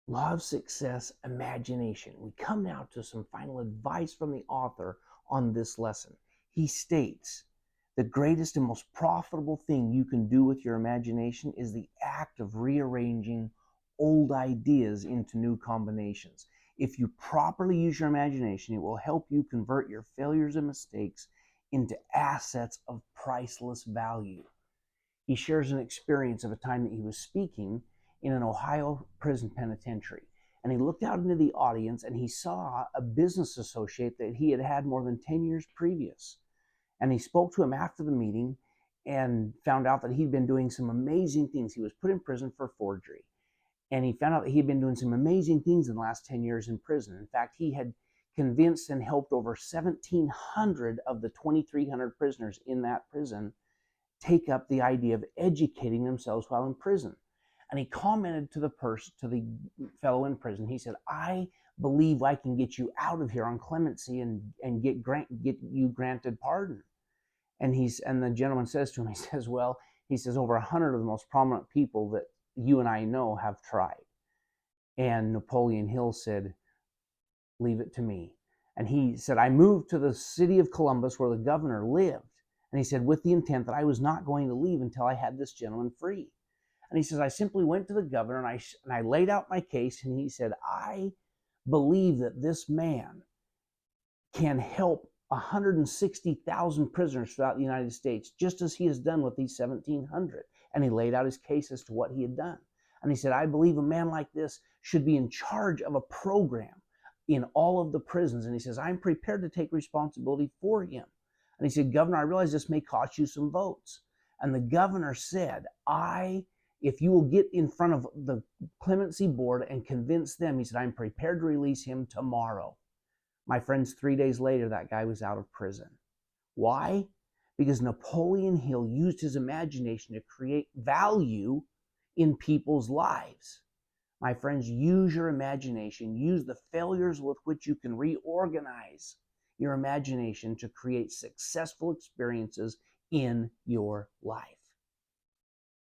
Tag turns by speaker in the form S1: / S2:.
S1: Law of Success, Imagination. We come now to some final advice from the author on this lesson. He states, the greatest and most profitable thing you can do with your imagination is the act of rearranging old ideas into new combinations. If you properly use your imagination, it will help you convert your failures and mistakes into assets of priceless value. He shares an experience of a time that he was speaking in an Ohio prison penitentiary. And he looked out into the audience and he saw a business associate that he had had more than 10 years previous. And he spoke to him after the meeting and found out that he'd been doing some amazing things. He was put in prison for forgery. And he found out that he'd been doing some amazing things in the last 10 years in prison. In fact, he had convinced and helped over 1,700 of the 2,300 prisoners in that prison take up the idea of educating themselves while in prison. And he commented to the fellow in prison. He said, I believe I can get you out of here on clemency and get you granted pardon. And the gentleman says to him, he says, over 100 of the most prominent people that you and I know have tried. And Napoleon Hill said, leave it to me. And he said, I moved to the city of Columbus where the governor lived. And he said, with the intent that I was not going to leave until I had this gentleman free. And he says, I simply went to the governor and I laid out my case. And he said, I believe that this man can help 160,000 prisoners throughout the United States, just as he has done with these 1,700. And he laid out his case as to what he had done. And he said, I believe a man like this should be in charge of a program in all of the prisons. And he says, I'm prepared to take responsibility for him. And he said, Governor, I realize this may cost you some votes. And the governor said, if you will get in front of the clemency board and convince them, he said, I'm prepared to release him tomorrow. My friends, 3 days later, that guy was out of prison. Why? Because Napoleon Hill used his imagination to create value in people's lives. My friends, use your imagination. Use the failures with which you can reorganize your imagination to create successful experiences in your life.